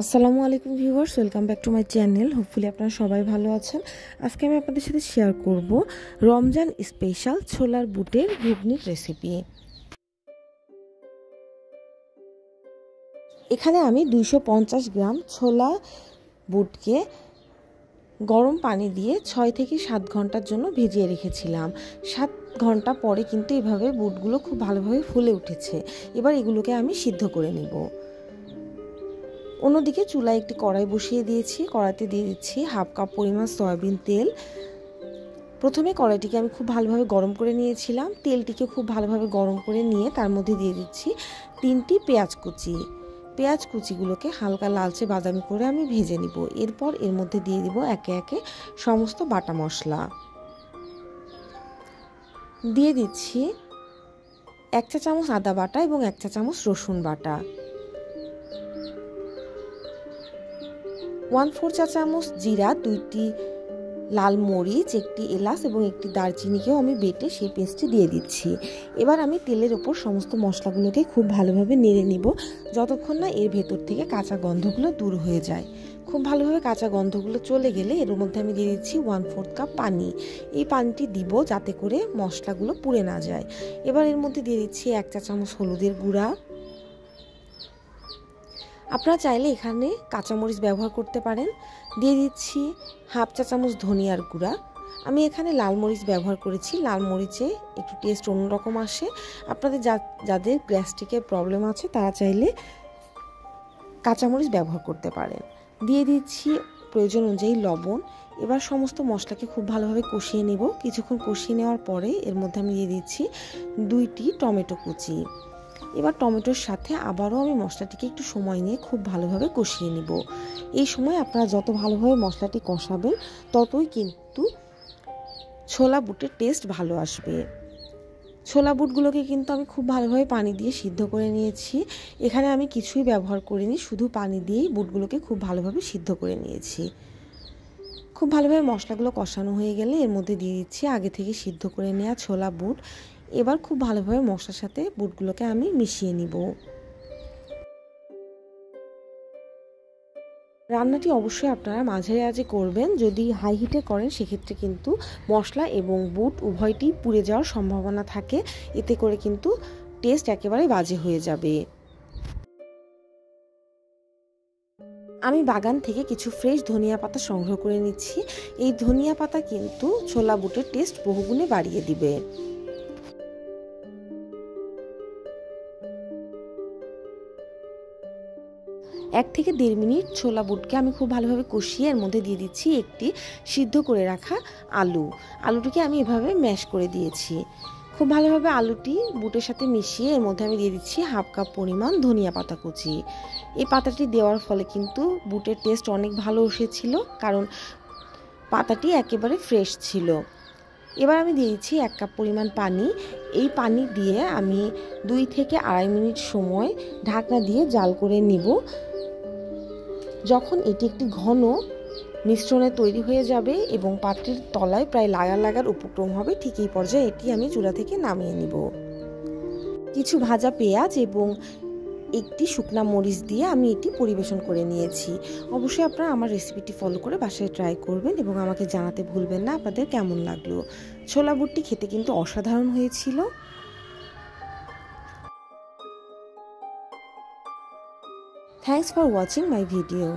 আসসালামু আলাইকুম viewers, welcome back to my channel. Hopefully আপনারা সবাই ভালো আছেন। আজকে আমি আপনাদের সাথে শেয়ার করব রমজান স্পেশাল ছোলার বুটের ঘুগনির রেসিপি। এখানে আমি 250 গ্রাম ছোলা বুটকে গরম পানি দিয়ে 6 থেকে 7 ঘন্টার জন্য ভিজিয়ে রেখেছিলাম। 7 ঘন্টা পরে কিন্তু এভাবে বুটগুলো খুব ভালোভাবে ফুলে উঠেছে। এবার এগুলোকে আমি সিদ্ধ করে নেব। অন্যদিকে চুলায় একটি কড়াই বসিয়ে দিয়েছি। কড়াইতে দিয়ে দিচ্ছি হাফ কাপ পরিমাণ সয়াবিন তেল। প্রথমে কড়াইটিকে আমি খুব ভালোভাবে গরম করে নিয়েছিলাম। তেলটিকে খুব ভালোভাবে গরম করে নিয়ে তার মধ্যে দিয়ে দিচ্ছি 3টি পেঁয়াজ কুচি। পেঁয়াজ কুচিগুলোকে হালকা লালচে বাদামি করে আমি ভেজে নিব। এরপর এর মধ্যে দিয়ে দিব একে একে সমস্ত বাটা মশলা। দিয়ে দিচ্ছি 1 চা চামচ আদা বাটা এবং 1 চা চামচ রসুন বাটা, 1/4 চা চামচ জিরা, 2টি লাল মরিচ, 1টি এলাচ এবং 1টি দারচিনিকেও আমি বেটে সেই পেস্টটি দিয়ে দিচ্ছি। এবার আমি তেলের ওপর সমস্ত মশলাগুলোকে খুব ভালোভাবে নেড়ে নিব যতক্ষণ না এর ভেতর থেকে কাঁচা গন্ধগুলো দূর হয়ে যায়। খুব ভালোভাবে কাঁচা গন্ধগুলো চলে গেলে এর মধ্যে আমি দিয়ে দিচ্ছি 1/4 কাপ পানি। এই পানিটি দিব যাতে করে মশলাগুলো পুড়ে না যায়। এবার এর মধ্যে দিয়ে দিচ্ছি 1 চা চামচ হলুদের গুঁড়া। আপনারা চাইলে এখানে কাঁচামরিচ ব্যবহার করতে পারেন। দিয়ে দিচ্ছি হাফ চা চামচ ধনিয়ার গুঁড়া। আমি এখানে লাল মরিচ ব্যবহার করেছি, লাল মরিচে একটু টেস্ট অন্যরকম আসে। আপনাদের যাদের গ্যাস্ট্রিকের প্রবলেম আছে তারা চাইলে কাঁচামরিচ ব্যবহার করতে পারেন। দিয়ে দিচ্ছি প্রয়োজন অনুযায়ী লবণ। এবার সমস্ত মশলাকে খুব ভালোভাবে কষিয়ে নেব। কিছুক্ষণ কষিয়ে নেওয়ার পরে এর মধ্যে আমি দিয়ে দিচ্ছি 2টি টমেটো কুচি। এবার টমেটোর সাথে আবারও আমি মশলাটিকে একটু সময় নিয়ে খুব ভালোভাবে কষিয়ে নিব। এই সময় আপনারা যত ভালোভাবে মশলাটি কষাবেন ততই কিন্তু ছোলা বুটের টেস্ট ভালো আসবে। ছোলা বুটগুলোকে কিন্তু আমি খুব ভালোভাবে পানি দিয়ে সিদ্ধ করে নিয়েছি। এখানে আমি কিছুই ব্যবহার করিনি, শুধু পানি দিয়েই বুটগুলোকে খুব ভালোভাবে সিদ্ধ করে নিয়েছি। খুব ভালোভাবে মশলাগুলো কষানো হয়ে গেলে এর মধ্যে দিয়ে দিচ্ছি আগে থেকে সিদ্ধ করে নেওয়া ছোলা বুট। এবার খুব ভালোভাবে মশলার সাথে বুটগুলোকে আমি মিশিয়ে নিব। রান্নাটি অবশ্যই আপনারা মাঝারি আঁচে করবেন। যদি হাই হিটে করেন সেক্ষেত্রে কিন্তু মশলা এবং বুট উভয়টি পুড়ে যাওয়ার সম্ভাবনা থাকে। এতে করে কিন্তু টেস্ট একেবারে বাজে হয়ে যাবে। আমি বাগান থেকে কিছু ফ্রেশ ধনিয়া পাতা সংগ্রহ করে নিচ্ছি। এই ধনিয়া পাতা কিন্তু ছোলা বুটের টেস্ট বহুগুণে বাড়িয়ে দিবে। 1 থেকে 1.5 মিনিট ছোলা বুটকে আমি খুব ভালোভাবে কষিয়ে এর মধ্যে দিয়ে দিচ্ছি একটি সিদ্ধ করে রাখা আলু। আলুটিকে আমি এভাবে ম্যাশ করে দিয়েছি। খুব ভালোভাবে আলুটি বুটের সাথে মিশিয়ে এর মধ্যে আমি দিয়ে দিচ্ছি হাফ কাপ পরিমাণ ধনিয়া পাতা কুচি। এই পাতাটি দেওয়ার ফলে কিন্তু বুটের টেস্ট অনেক ভালো এসেছিল, কারণ পাতাটি একেবারে ফ্রেশ ছিল। এবার আমি দিয়ে দিচ্ছি 1 কাপ পরিমাণ পানি। এই পানি দিয়ে আমি 2 থেকে 2.5 মিনিট সময় ঢাকনা দিয়ে জাল করে নিব। যখন এটি একটি ঘন মিশ্রণে তৈরি হয়ে যাবে এবং পাত্রের তলায় প্রায় লাগার উপক্রম হবে, ঠিক এই পর্যায়ে এটি আমি চুলা থেকে নামিয়ে নিব। কিছু ভাজা পেঁয়াজ এবং 1টি শুকনা মরিচ দিয়ে আমি এটি পরিবেশন করে নিয়েছি। অবশ্যই আপনারা আমার রেসিপিটি ফলো করে বাসায় ট্রাই করবেন এবং আমাকে জানাতে ভুলবেন না আপনাদের কেমন লাগলো। ছোলা বুটটি খেতে কিন্তু অসাধারণ হয়েছিল। Thanks for watching my video.